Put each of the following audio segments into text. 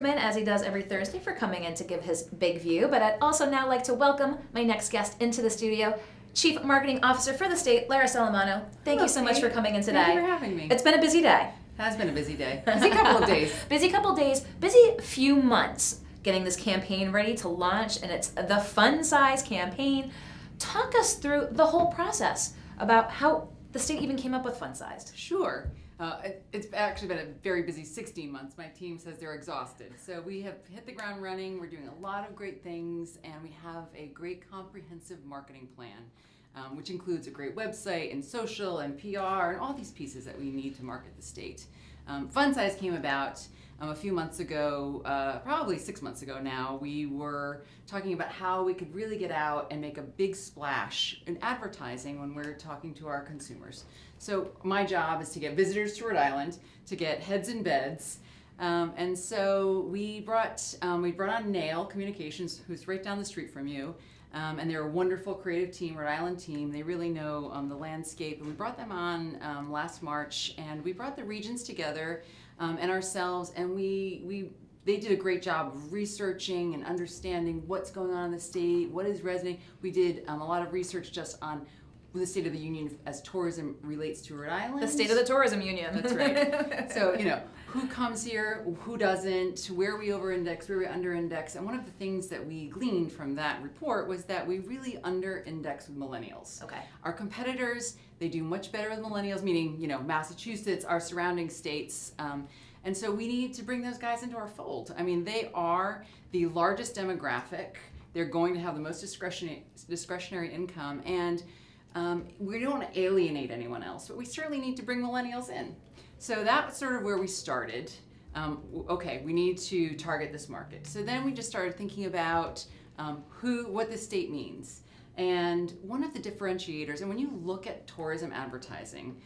As he does every Thursday, for coming in to give his big view. But I'd also now like to welcome my next guest into the studio, Chief Marketing Officer for the state, Lara Salamano. Thank you so much for coming in today. Thank you for having me. It's been a busy day. Has been a busy day. Busy couple of days. Busy couple days. Busy few months getting this campaign ready to launch, and it's the Fun Size campaign. Talk us through the whole process about how the state even came up with Fun Sized. Sure. It's actually been a very busy 16 months. My team says they're exhausted. So we have hit the ground running. We're doing a lot of great things, and we have a great comprehensive marketing plan, which includes a great website and social and PR and all these pieces that we need to market the state. Fun Size came about a few months ago, probably 6 months ago now. We were talking about how we could really get out and make a big splash in advertising when we're talking to our consumers. So my job is to get visitors to Rhode Island, to get heads in beds, and so we brought on Nail Communications, who's right down the street from you, and they're a wonderful creative team, Rhode Island team. They really know the landscape, and we brought them on last March, and we brought the regions together and ourselves, and they did a great job of researching and understanding what's going on in the state, what is resonating. We did a lot of research just on the State of the Union as tourism relates to Rhode Island. The State of the Tourism Union. That's right. So, who comes here, who doesn't, where we over-index, where we under-index. And one of the things that we gleaned from that report was that we really under-index with millennials. Okay. Our competitors, they do much better with millennials, meaning, Massachusetts, our surrounding states. And so we need to bring those guys into our fold. I mean, they are the largest demographic. They're going to have the most discretionary income, and we don't want to alienate anyone else, but we certainly need to bring millennials in. So that's sort of where we started. Okay, we need to target this market. So then we just started thinking about what the state means. And one of the differentiators, and when you look at tourism advertising,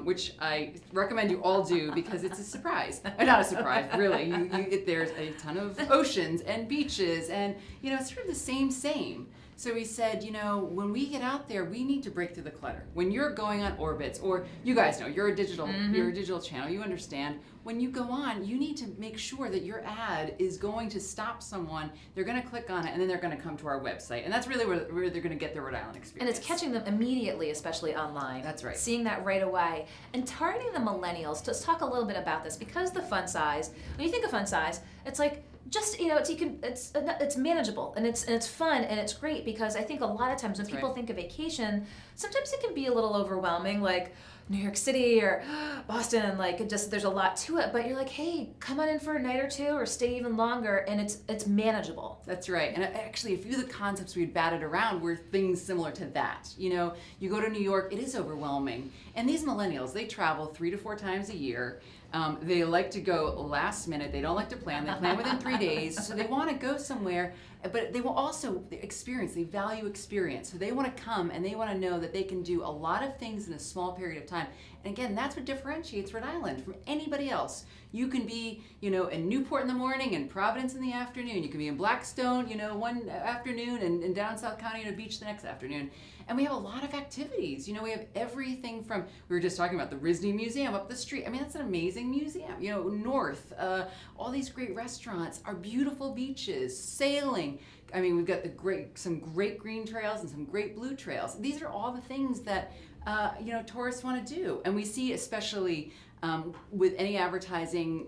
which I recommend you all do because it's a surprise. Not a surprise, really. There's a ton of oceans and beaches, and it's sort of the same. So we said, when we get out there, we need to break through the clutter. When you're going on orbits, or you guys know, you're a digital channel, you understand. When you go on, you need to make sure that your ad is going to stop someone. They're going to click on it, and then they're going to come to our website. And that's really where they're going to get their Rhode Island experience. And it's catching them immediately, especially online. That's right. Seeing that right away. And targeting the millennials, let's talk a little bit about this, because the Fun Size, when you think of Fun Size, it's like, just it's manageable, and it's fun, and it's great, because I think a lot of times when people think of vacation, sometimes it can be a little overwhelming, like New York City or Boston, there's a lot to it, but you're like, hey, come on in for a night or two or stay even longer, and it's manageable. That's right. And actually, a few of the concepts we had batted around were things similar to that. You go to New York, it is overwhelming, and these millennials, they travel 3 to 4 times a year. They like to go last minute. They don't like to plan. They plan within 3 days. So they want to go somewhere, but they will also experience. They value experience. So they want to come, and they want to know that they can do a lot of things in a small period of time. And again, that's what differentiates Rhode Island from anybody else. You can be, in Newport in the morning and Providence in the afternoon. You can be in Blackstone, one afternoon, and down South County on a beach the next afternoon. And we have a lot of activities. We have everything from, we were just talking about the RISD Museum up the street. I mean, that's an amazing museum. North, all these great restaurants, our beautiful beaches, sailing. I mean, we've got some great green trails and some great blue trails. These are all the things that tourists want to do. And we see, especially with any advertising,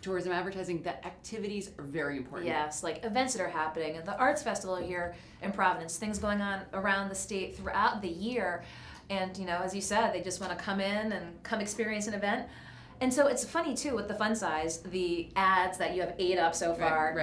tourism advertising, that activities are very important. Yes, like events that are happening. And the Arts Festival here in Providence, things going on around the state throughout the year. And, as you said, they just want to come in and come experience an event. And so it's funny, too, with the Fun Size, the ads that you have 8 up so far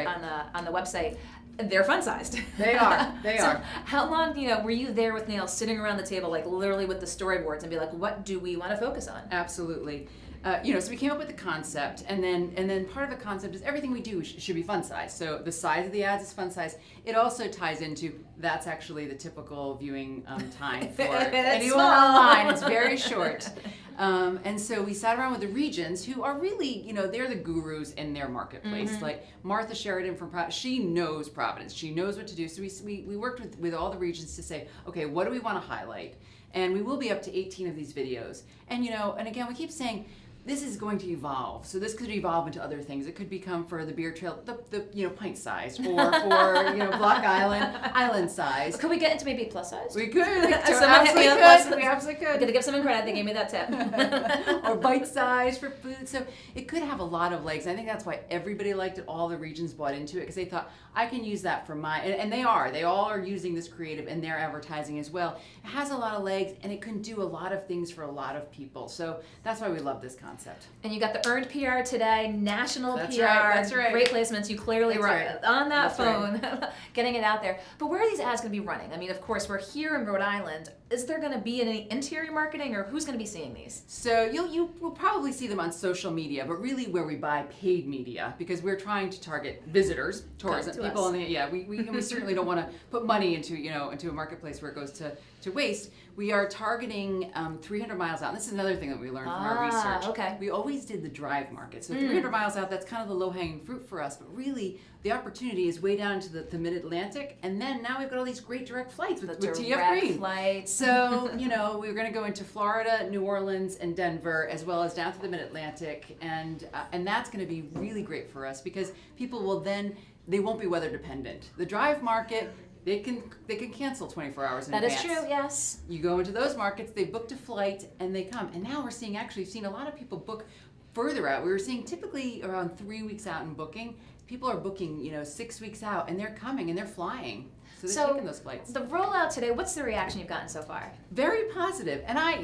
on the website, they're fun-sized. They are. So how long, were you there with Neil sitting around the table, like literally with the storyboards, and be like, what do we want to focus on? Absolutely. So we came up with the concept, and then part of the concept is everything we do should be fun size. So the size of the ads is fun size. It also ties into that's actually the typical viewing time for anyone online. It's very short. And so we sat around with the regions, who are really, they're the gurus in their marketplace. Like Martha Sheridan from Providence, she knows Providence. She knows what to do. So we worked with all the regions to say, okay, what do we want to highlight? And we will be up to 18 of these videos. And, and again, we keep saying, this is going to evolve. So this could evolve into other things. It could become for the beer trail, the pint size, or for Block Island size. Could we get into maybe plus size? We could. Someone absolutely hit me could. up. We absolutely I'm could. gonna give someone credit. They gave me that tip. Or bite size for food. So it could have a lot of legs. I think that's why everybody liked it. All the regions bought into it because they thought, I can use that for my, and they are. They all are using this creative in their advertising as well. It has a lot of legs and it can do a lot of things for a lot of people. So that's why we love this concept. And you got the earned PR today, national That's PR, right, that's right. great placements. You clearly That's were right. on that That's right. phone, getting it out there. But where are these ads going to be running? I mean, of course, we're here in Rhode Island. Is there going to be any interior marketing, or who's going to be seeing these? So you will probably see them on social media, but really where we buy paid media, because we're trying to target visitors, tourism, to people us. we certainly don't want to put money into a marketplace where it goes to waste. We are targeting 300 miles out. And this is another thing that we learned from our research. Okay. We always did the drive market. So 300 miles out, that's kind of the low-hanging fruit for us. But really, the opportunity is way down to the mid-Atlantic. And then now we've got all these great direct flights with TF Direct Green. flights. So, we're going to go into Florida, New Orleans, and Denver, as well as down to the mid-Atlantic. And that's going to be really great for us because people will then, they won't be weather dependent. The drive market, they can cancel 24 hours in That advance. is true, yes. You go into those markets, they booked a flight and they come. And now we're seeing, actually, we've seen a lot of people book further out. We were seeing typically around 3 weeks out in booking. People are booking, 6 weeks out, and they're coming and they're flying. So they're taking those flights. The rollout today, what's the reaction you've gotten so far? Very positive. And I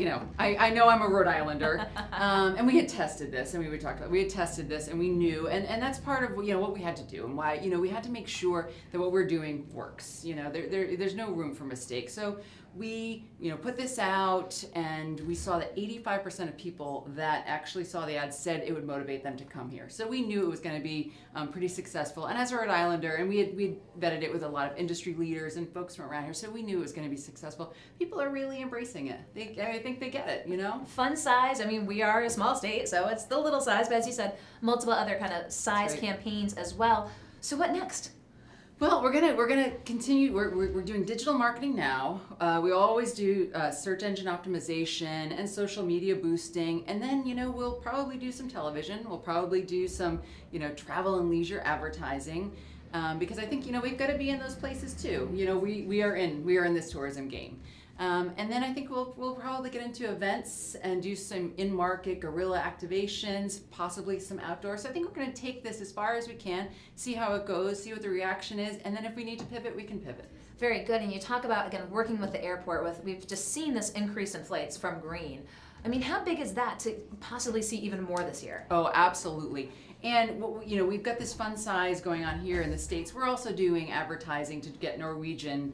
know I'm a Rhode Islander, and we had tested this, and we had tested this, and we knew, and that's part of what we had to do, and why we had to make sure that what we're doing works. There's no room for mistake. So we put this out, and we saw that 85% of people that actually saw the ad said it would motivate them to come here. So we knew it was going to be pretty successful. And as a Rhode Islander, and we had vetted it with a lot of industry leaders and folks from around here, so we knew it was going to be successful. People are really embracing it. I think they get it. Fun size. I mean, we are a small state, so it's the little size, but as you said, multiple other kind of size campaigns as well. So what next? Well, we're gonna continue. We're doing digital marketing now. We always do search engine optimization and social media boosting, and then we'll probably do some television. We'll probably do some travel and leisure advertising, because I think we've got to be in those places too. We are in this tourism game. And then I think we'll probably get into events and do some in-market guerrilla activations, possibly some outdoor. So I think we're going to take this as far as we can, see how it goes, see what the reaction is, and then if we need to pivot, we can pivot. Very good. And you talk about, again, working with the airport. We've just seen this increase in flights from green. I mean, how big is that to possibly see even more this year? Oh, absolutely. And we've got this fun size going on here in the States. We're also doing advertising to get Norwegian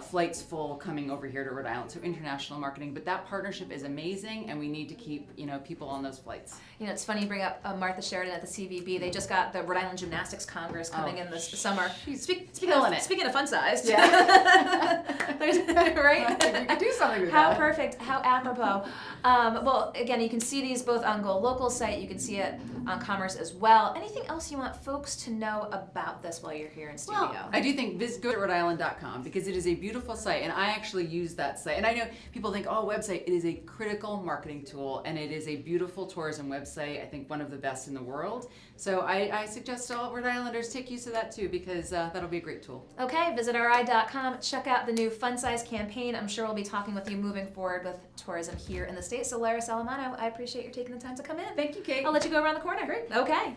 flights full coming over here to Rhode Island, so international marketing. But that partnership is amazing, and we need to keep people on those flights. It's funny you bring up Martha Sheridan at the CVB. They just got the Rhode Island Gymnastics Congress coming in this summer. Speaking of fun sized, yeah. Right? We could do something with How that. perfect, how apropos. Well, again, you can see these both on Golocal site. You can see it on Commerce as well. Anything else you want folks to know about this while you're here in studio? Well, I do think go to rhodeisland.com because it is a beautiful site, and I actually use that site. And I know people think, website. It is a critical marketing tool, and it is a beautiful tourism website. I think one of the best in the world. So I suggest all Rhode Islanders take use of that too, because that'll be a great tool. Okay, visit ri.com. Check out the new Fun Size campaign. I'm sure we'll be talking with you moving forward with tourism here in the States. So Lara Salamano, I appreciate you taking the time to come in. Thank you, Kate. I'll let you go around the corner. Great. Okay.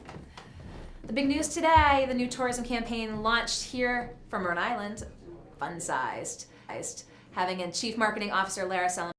The big news today, the new tourism campaign launched here from Rhode Island, Fun Sized. Having in Chief Marketing Officer Lara Salamano.